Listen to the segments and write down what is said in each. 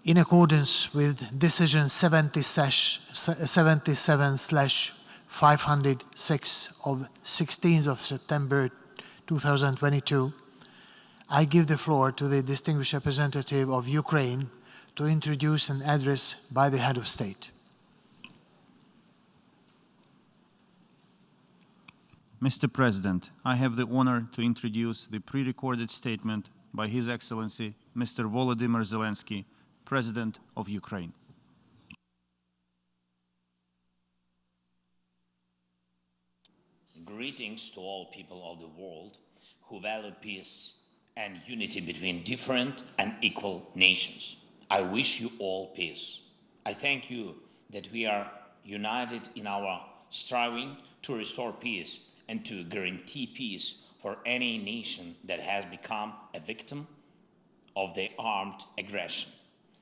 In accordance with Decision 77/506 of 16th of September 2022, I give the floor to the distinguished representative of Ukraine to introduce an address by the head of state. Mr. President, I have the honor to introduce the pre-recorded statement by His Excellency, Mr. Volodymyr Zelensky, President of Ukraine. Greetings to all people of the world who value peace and unity between different and equal nations. I wish you all peace. I thank you that we are united in our striving to restore peace and to guarantee peace for any nation that has become a victim of the armed aggression.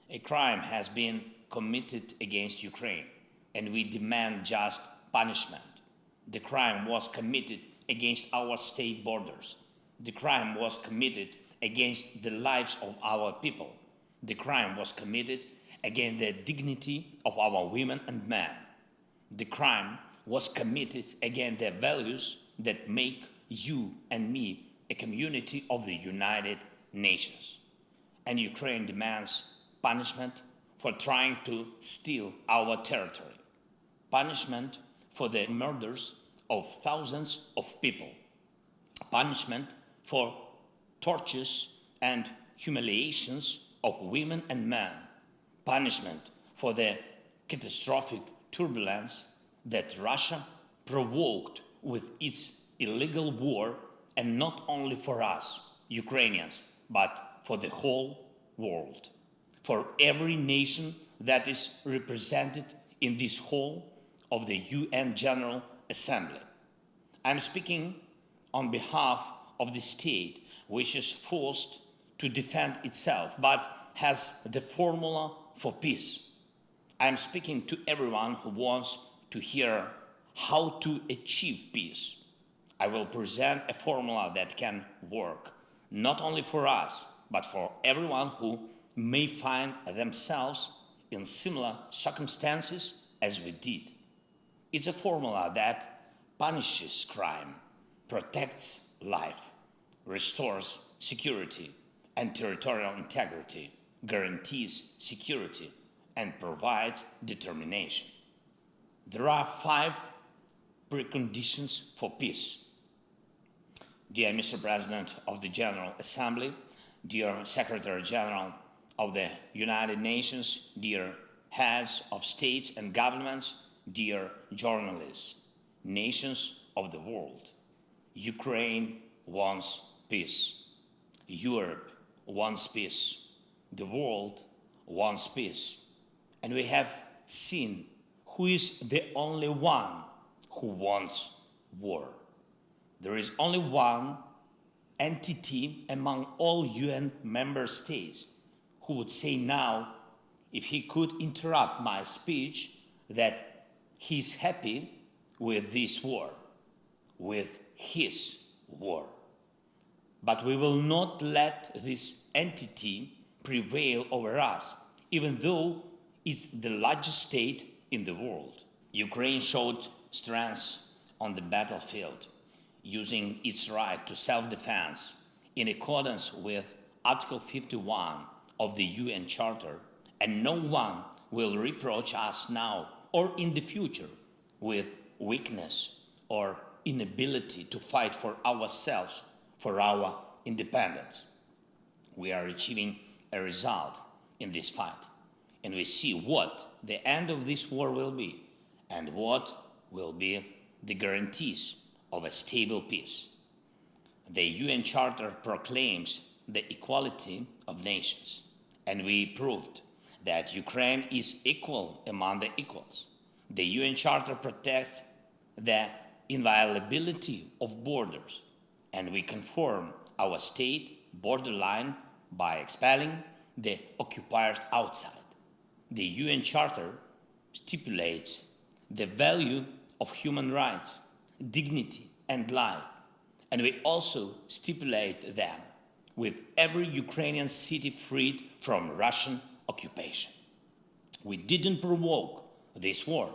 A crime has been committed against Ukraine, and we demand just punishment. The crime was committed against our state borders. The crime was committed against the lives of our people. The crime was committed against the dignity of our women and men. The crime was committed against the values that make you and me a community of the United Nations. And Ukraine demands punishment for trying to steal our territory, punishment for the murders of thousands of people, punishment for tortures and humiliations of women and men, punishment for the catastrophic turbulence that Russia provoked with its illegal war, and not only for us, Ukrainians, but for the whole world, for every nation that is represented in this hall of the UN General Assembly. I'm speaking on behalf of the state which is forced to defend itself, but has the formula for peace. I'm speaking to everyone who wants to hear how to achieve peace. I will present a formula that can work, not only for us, but for everyone who may find themselves in similar circumstances as we did. It's a formula that punishes crime, protects life, restores security and territorial integrity, guarantees security, and provides determination. There are 5 preconditions for peace. Dear Mr. President of the General Assembly, dear Secretary General of the United Nations, dear heads of states and governments, dear journalists, nations of the world, Ukraine wants peace. Europe wants peace. The world wants peace. And we have seen who is the only one who wants war. There is only one entity among all UN member states who would say now, if he could interrupt my speech, that he's happy with this war, with his war. But we will not let this entity prevail over us, even though it's the largest state in the world. Ukraine showed strength on the battlefield, using its right to self-defense in accordance with Article 51 of the UN Charter, and no one will reproach us now or in the future with weakness or inability to fight for ourselves, for our independence. We are achieving a result in this fight, and we see what the end of this war will be and what will be the guarantees of a stable peace. The UN Charter proclaims the equality of nations, and we proved that Ukraine is equal among the equals. The UN Charter protects the inviolability of borders, and we confirm our state borderline by expelling the occupiers outside. The UN Charter stipulates the value of human rights, dignity, and life, and we also stipulate them with every Ukrainian city freed from Russian occupation. We didn't provoke this war.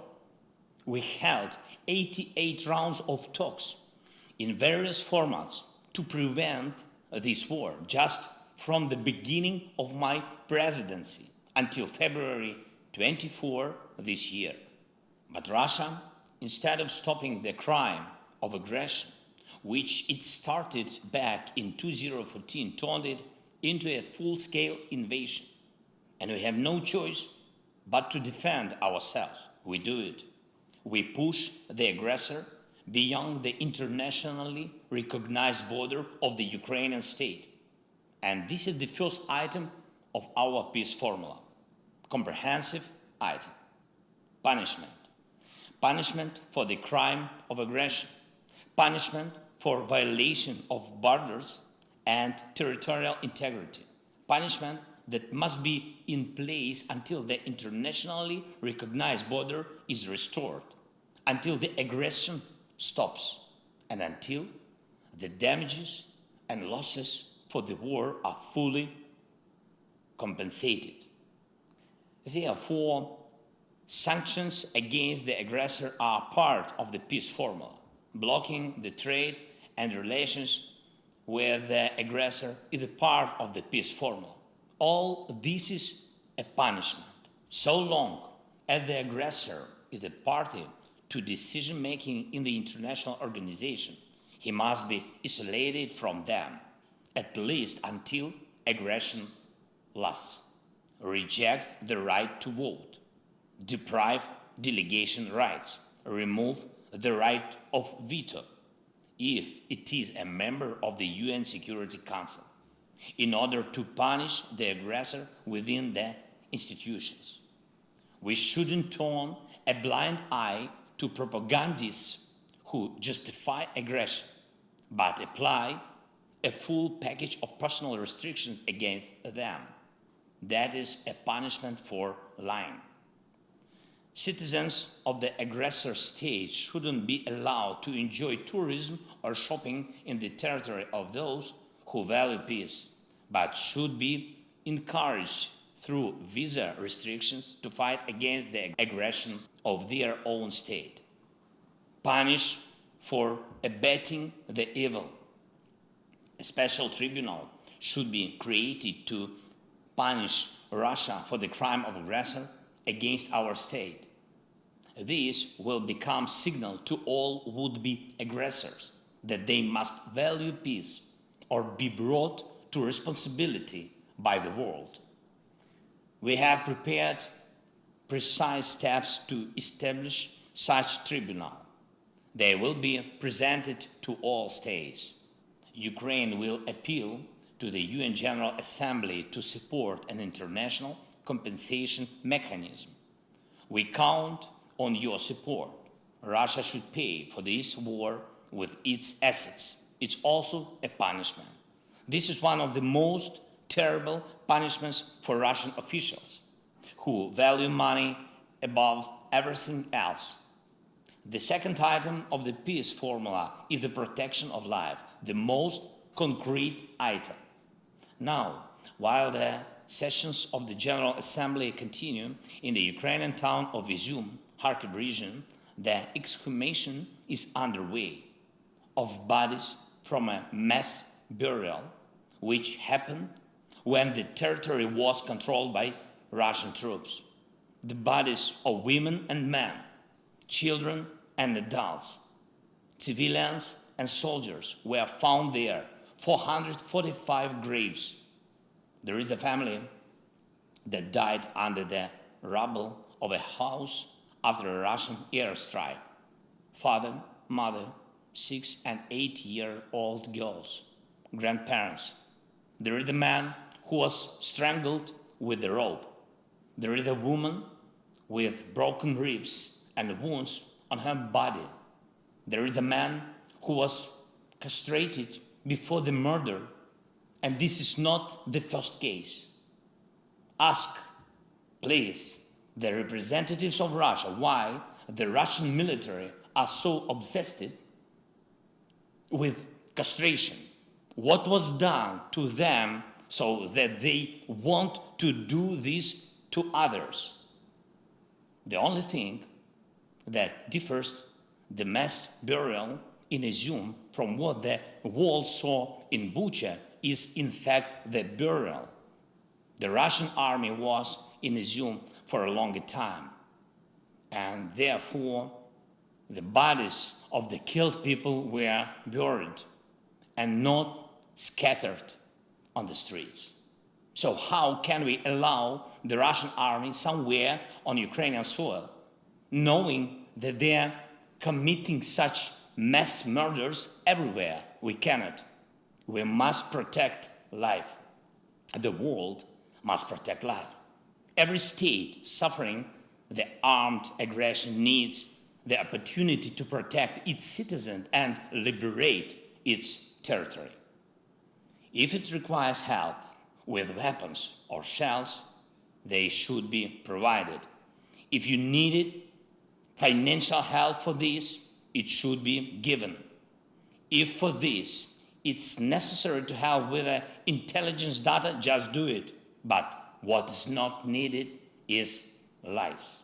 We held 88 rounds of talks in various formats to prevent this war, just from the beginning of my presidency until February 24 this year. But Russia, instead of stopping the crime of aggression, which it started back in 2014, turned it into a full-scale invasion. And we have no choice but to defend ourselves. We do it. We push the aggressor beyond the internationally recognized border of the Ukrainian state. And this is the first item of our peace formula. Comprehensive item. Punishment. Punishment for the crime of aggression. Punishment for violation of borders and territorial integrity. Punishment that must be in place until the internationally recognized border is restored, until the aggression stops, and until the damages and losses for the war are fully compensated. Therefore, sanctions against the aggressor are part of the peace formula. Blocking the trade and relations with the aggressor is a part of the peace formula. All this is a punishment. So long as the aggressor is a party to decision-making in the international organization, he must be isolated from them, at least until aggression lasts. Reject the right to vote, deprive delegation rights, remove the right of veto if it is a member of the UN Security Council, in order to punish the aggressor within the institutions. We shouldn't turn a blind eye to propagandists who justify aggression, but apply a full package of personal restrictions against them. That is a punishment for lying. Citizens of the aggressor state shouldn't be allowed to enjoy tourism or shopping in the territory of those who value peace, but should be encouraged through visa restrictions to fight against the aggression of their own state. Punish for abetting the evil. A special tribunal should be created to punish Russia for the crime of aggressor against our state. This will become signal to all would-be aggressors that they must value peace or be brought to responsibility by the world. We have prepared precise steps to establish such tribunal. They will be presented to all states. Ukraine will appeal to the UN General Assembly to support an international compensation mechanism. We count on your support. Russia should pay for this war with its assets. It's also a punishment. This is one of the most terrible punishments for Russian officials who value money above everything else. The second item of the peace formula is the protection of life, the most concrete item. Now, while the sessions of the General Assembly continue in the Ukrainian town of Izum, Kharkiv region, the exhumation is underway of bodies from a mass burial which happened when the territory was controlled by Russian troops. The bodies of women and men, children and adults, civilians and soldiers were found there, 445 graves. There is a family that died under the rubble of a house after a Russian airstrike. Father, mother, 6 and 8-year-old girls, grandparents. There is a man who was strangled with a rope. There is a woman with broken ribs and wounds on her body. There is a man who was castrated before the murder, and this is not the first case. Ask, please, the representatives of Russia why the Russian military are so obsessed with castration. What was done to them so that they want to do this to others. The only thing that differs the mass burial in Izum from what the world saw in Bucha is in fact the burial. The Russian army was in Izum for a longer time, and therefore the bodies of the killed people were buried and not scattered on the streets. So how can we allow the Russian army somewhere on Ukrainian soil, knowing that they are committing such mass murders everywhere? We cannot. We must protect life. The world must protect life. Every state suffering the armed aggression needs the opportunity to protect its citizens and liberate its territory. If it requires help with weapons or shells, they should be provided. If you needed financial help for this, it should be given. If for this it's necessary to help with intelligence data, just do it. But what is not needed is lies.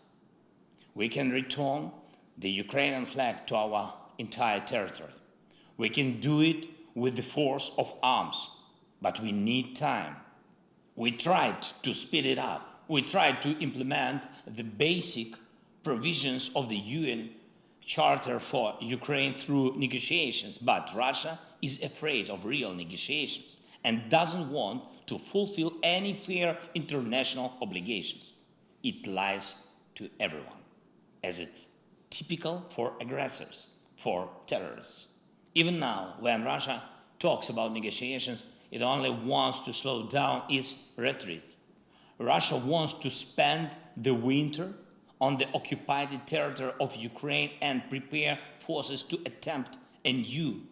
We can return the Ukrainian flag to our entire territory. We can do it with the force of arms, but we need time. We tried to speed it up. We tried to implement the basic provisions of the UN Charter for Ukraine through negotiations, but Russia is afraid of real negotiations and doesn't want to fulfill any fair international obligations. It lies to everyone, as it's typical for aggressors, for terrorists. Even now, when Russia talks about negotiations, it only wants to slow down its retreat. Russia wants to spend the winter on the occupied territory of Ukraine and prepare forces to attempt a new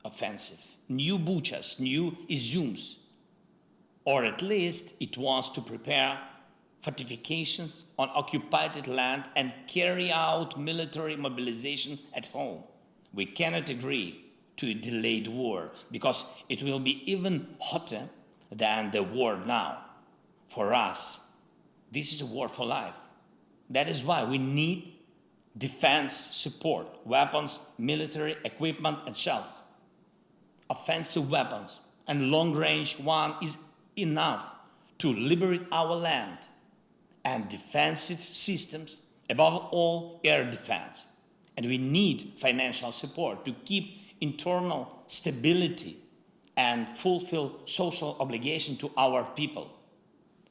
offensive, new Buchas, new Izums, or at least it wants to prepare fortifications on occupied land and carry out military mobilization at home. We cannot agree to a delayed war because it will be even hotter than the war now. For us, this is a war for life. That is why we need defense support, weapons, military equipment, and shells. Offensive weapons and long-range one is enough to liberate our land, and defensive systems, above all air defense. And we need financial support to keep internal stability and fulfill social obligation to our people.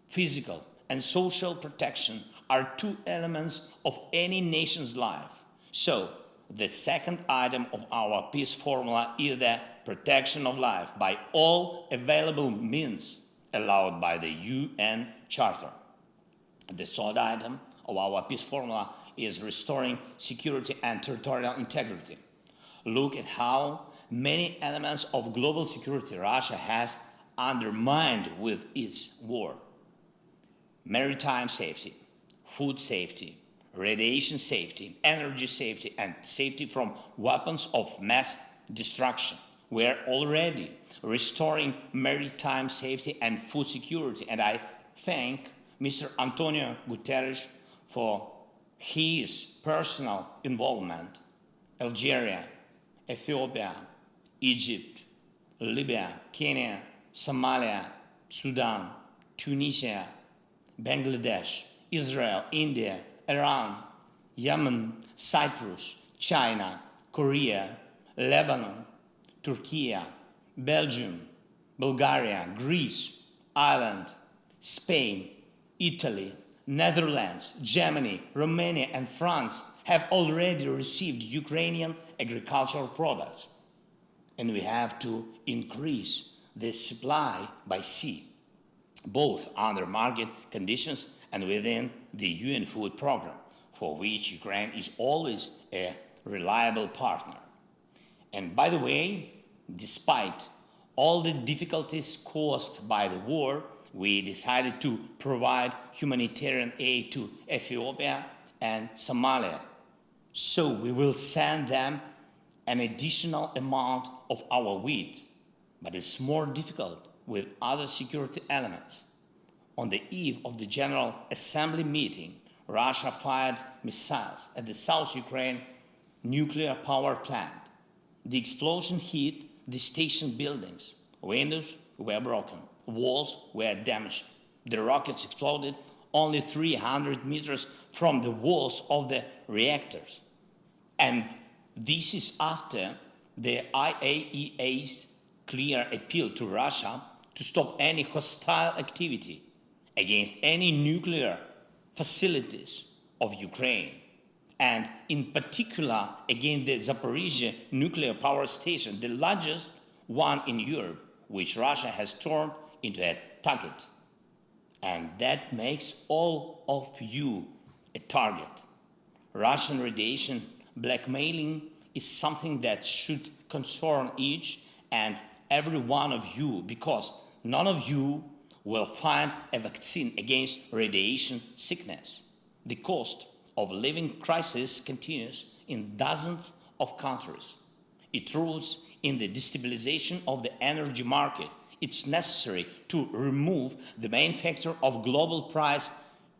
Physical and social protection are two elements of any nation's life. So, the second item of our peace formula is the protection of life by all available means allowed by the UN Charter. The third item of our peace formula is restoring security and territorial integrity. Look at how many elements of global security Russia has undermined with its war. Maritime safety, food safety, radiation safety, energy safety, and safety from weapons of mass destruction. We are already restoring maritime safety and food security, and I thank Mr. Antonio Guterres for his personal involvement. Algeria, Ethiopia, Egypt, Libya, Kenya, Somalia, Sudan, Tunisia, Bangladesh, Israel, India, Iran, Yemen, Cyprus, China, Korea, Lebanon, Turkey, Belgium, Bulgaria, Greece, Ireland, Spain, Italy, Netherlands, Germany, Romania, and France have already received Ukrainian agricultural products. And we have to increase the supply by sea, both under market conditions and within the UN food program, for which Ukraine is always a reliable partner. And by the way, despite all the difficulties caused by the war, we decided to provide humanitarian aid to Ethiopia and Somalia. So we will send them an additional amount of our wheat. But it's more difficult with other security elements. On the eve of the General Assembly meeting, Russia fired missiles at the South Ukraine nuclear power plant. The explosion hit the station buildings. Windows were broken. Walls were damaged. The rockets exploded only 300 meters from the walls of the reactors. And this is after the IAEA's clear appeal to Russia to stop any hostile activity against any nuclear facilities of Ukraine, and in particular against the Zaporizhzhia nuclear power station, the largest one in Europe, which Russia has turned into a target. And that makes all of you a target. Russian radiation blackmailing is something that should concern each and every one of you, because none of you will find a vaccine against radiation sickness. The cost of living crisis continues in dozens of countries. It roots in the destabilization of the energy market. It's necessary to remove the main factor of global price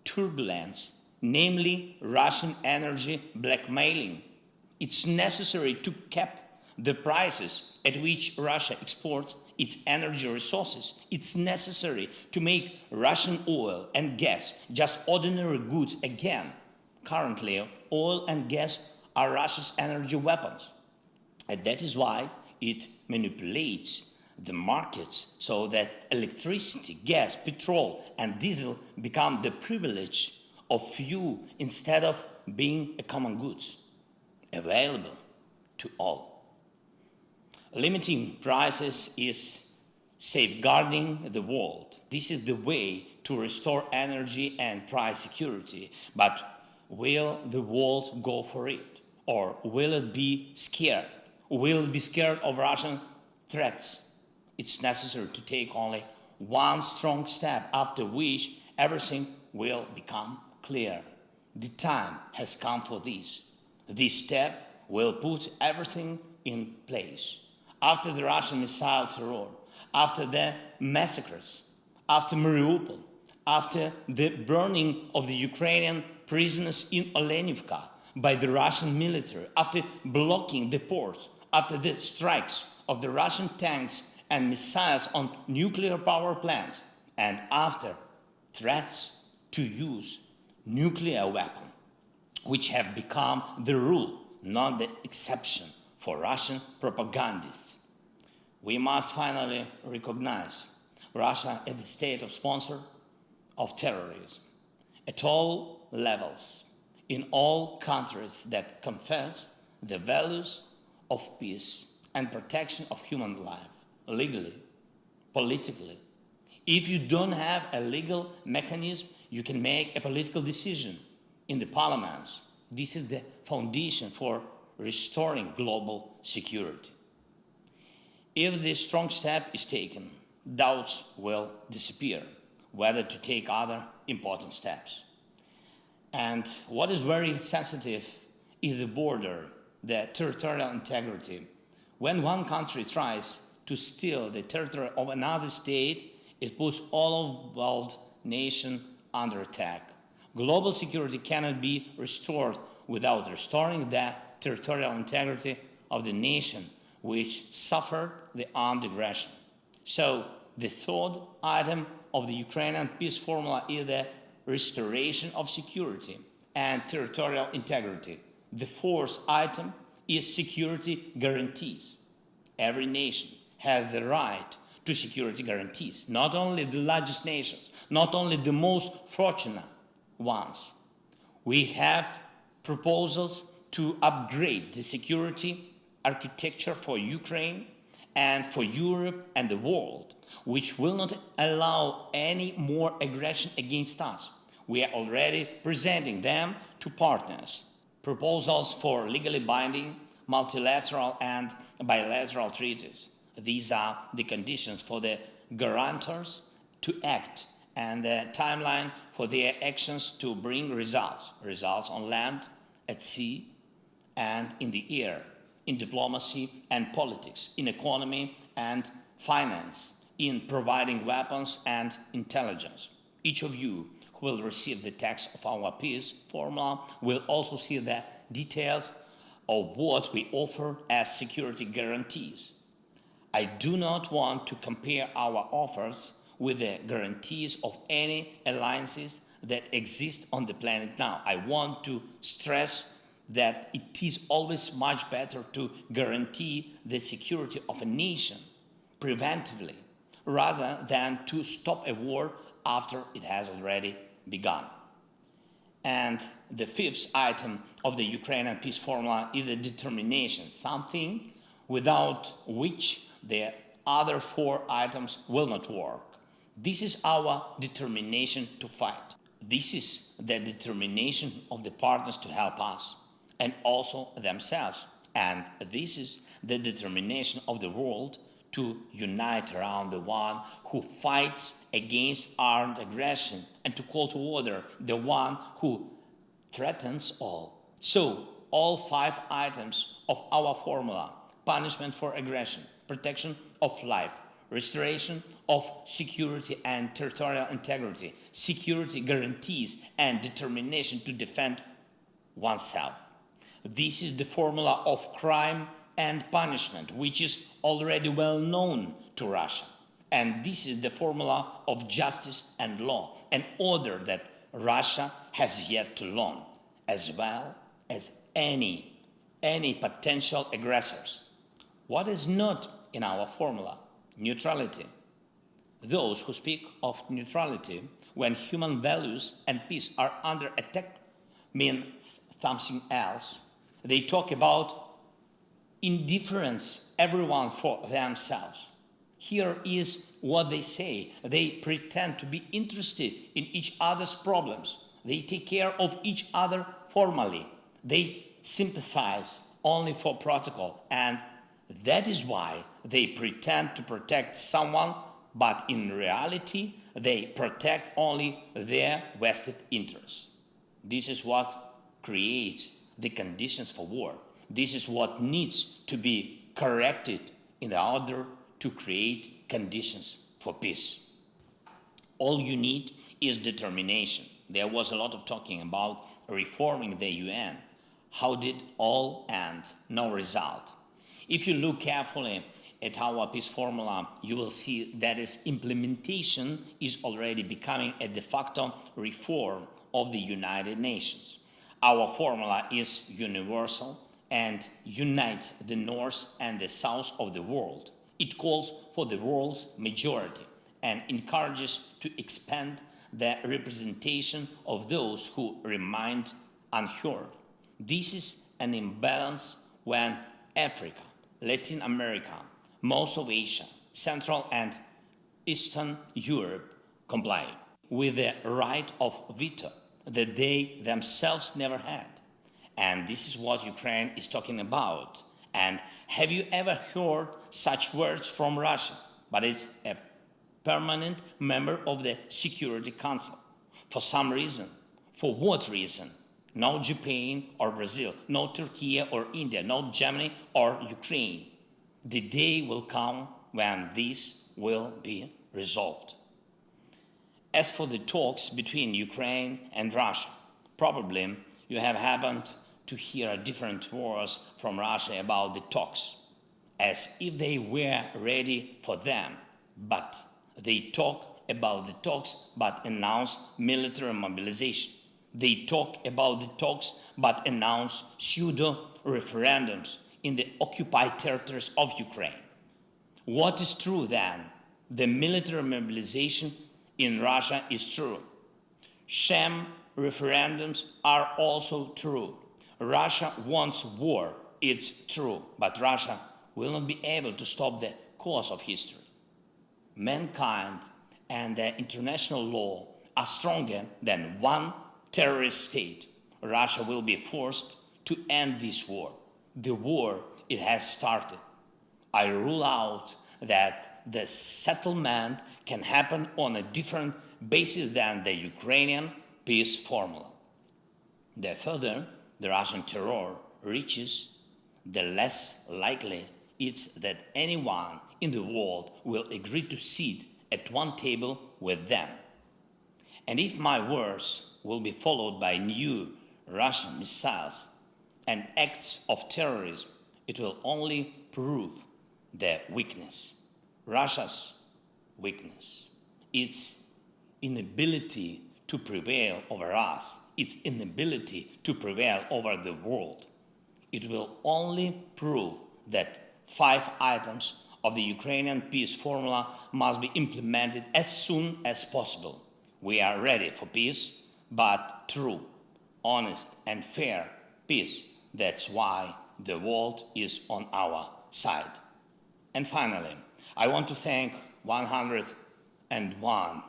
turbulence, namely Russian energy blackmailing. It's necessary to cap the prices at which Russia exports its energy resources. It's necessary to make Russian oil and gas just ordinary goods again. Currently, oil and gas are Russia's energy weapons. And that is why it manipulates the markets so that electricity, gas, petrol, and diesel become the privilege of few instead of being a common goods available to all. Limiting prices is safeguarding the world. This is the way to restore energy and price security. But will the world go for it? Or will it be scared? Will it be scared of Russian threats? It's necessary to take only one strong step, after which everything will become clear. The time has come for this. This step will put everything in place. After the Russian missile terror, after the massacres, after Mariupol, after the burning of the Ukrainian prisoners in Olenivka by the Russian military, after blocking the ports, after the strikes of the Russian tanks and missiles on nuclear power plants, and after threats to use nuclear weapons, which have become the rule, not the exception, for Russian propagandists. We must finally recognize Russia as the state of sponsor of terrorism at all levels, in all countries that confess the values of peace and protection of human life, legally, politically. If you don't have a legal mechanism, you can make a political decision in the parliaments. This is the foundation for restoring global security. If this strong step is taken, doubts will disappear whether to take other important steps. And what is very sensitive is the border, the territorial integrity. When one country tries to steal the territory of another state, it puts all of the world nation under attack. Global security cannot be restored without restoring the territorial integrity of the nation which suffered the armed aggression. So the third item of the Ukrainian peace formula is the restoration of security and territorial integrity. The fourth item is security guarantees. Every nation has the right to security guarantees, not only the largest nations, not only the most fortunate ones. We have proposals to upgrade the security architecture for Ukraine and for Europe and the world, which will not allow any more aggression against us. We are already presenting them to partners. Proposals for legally binding multilateral and bilateral treaties. These are the conditions for the guarantors to act and the timeline for their actions to bring results. Results on land, at sea, and in the air, in diplomacy and politics, in economy and finance, in providing weapons and intelligence. Each of you who will receive the text of our peace formula will also see the details of what we offer as security guarantees. I do not want to compare our offers with the guarantees of any alliances that exist on the planet now. I want to stress that it is always much better to guarantee the security of a nation preventively rather than to stop a war after it has already begun. And the fifth item of the Ukrainian peace formula is the determination, something without which the other four items will not work. This is our determination to fight. This is the determination of the partners to help us and also themselves. And this is the determination of the world to unite around the one who fights against armed aggression and to call to order the one who threatens all. So, all five items of our formula: punishment for aggression, protection of life, restoration of security and territorial integrity, security guarantees, and determination to defend oneself. This is the formula of crime and punishment, which is already well known to Russia. And this is the formula of justice and law, an order that Russia has yet to learn, as well as any potential aggressors. What is not in our formula? Neutrality. Those who speak of neutrality when human values and peace are under attack mean something else. They talk about indifference, everyone for themselves. Here is what they say. They pretend to be interested in each other's problems. They take care of each other formally. They sympathize only for protocol, and that is why they pretend to protect someone, but in reality, they protect only their vested interests. This is what creates the conditions for war. This is what needs to be corrected in order to create conditions for peace. All you need is determination. There was a lot of talking about reforming the UN. How did all end? No result. If you look carefully at our peace formula, you will see that its implementation is already becoming a de facto reform of the United Nations. Our formula is universal and unites the North and the South of the world. It calls for the world's majority and encourages to expand the representation of those who remain unheard. This is an imbalance when Africa, Latin America, most of Asia, Central and Eastern Europe comply with the right of veto that they themselves never had. And this is what Ukraine is talking about. And have you ever heard such words from Russia? But it's a permanent member of the Security Council. For some reason. For what reason? No Japan or Brazil, no Turkey or India, no Germany or Ukraine. The day will come when this will be resolved. As for the talks between Ukraine and Russia, probably you have happened to hear different words from Russia about the talks, as if they were ready for them. But they talk about the talks but announce military mobilization. They talk about the talks but announce pseudo-referendums in the occupied territories of Ukraine. What is true then? The military mobilization in Russia is true. Sham referendums are also true. Russia wants war, it's true, but Russia will not be able to stop the course of history. Mankind and the international law are stronger than one terrorist state. Russia will be forced to end this war. The war, it has started. I rule out that the settlement can happen on a different basis than the Ukrainian peace formula. The further the Russian terror reaches, the less likely it's that anyone in the world will agree to sit at one table with them. And if my words will be followed by new Russian missiles and acts of terrorism, it will only prove their weakness, Russia's weakness, its inability to prevail over us, its inability to prevail over the world. It will only prove that 5 items of the Ukrainian peace formula must be implemented as soon as possible. We are ready for peace, but true, honest, and fair peace. That's why the world is on our side. And finally, I want to thank 101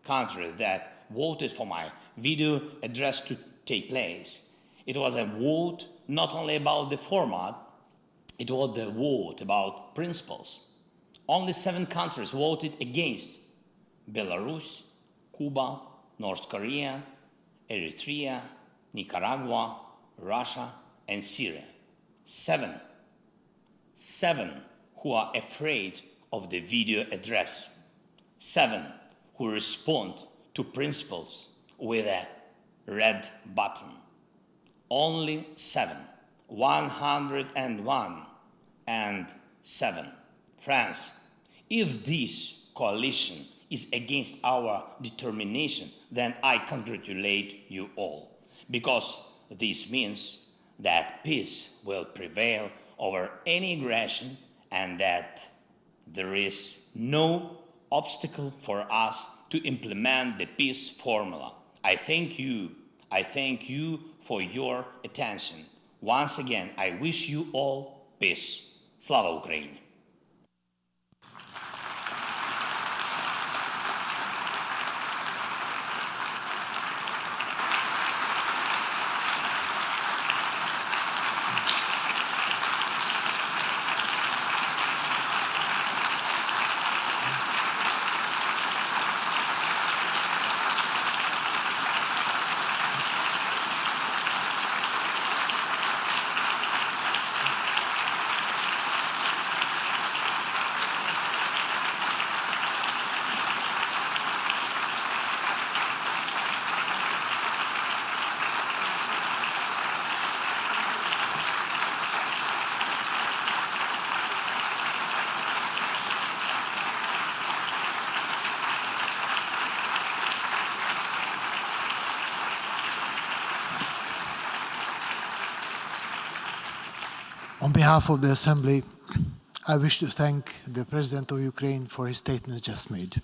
countries that voted for my video address to take place. It was a vote not only about the format, it was the vote about principles. Only 7 countries voted against: Belarus, Cuba, North Korea, Eritrea, Nicaragua, Russia, and Syria. 7 who are afraid of the video address. 7 who respond to principles with a red button. Only 7. 101 and 7. Friends, if this coalition is against our determination, then I congratulate you all, because this means that peace will prevail over any aggression and that there is no obstacle for us to implement the peace formula. I thank you for your attention. Once again, I wish you all peace. Slava Ukraini! On behalf of the Assembly, I wish to thank the President of Ukraine for his statement just made.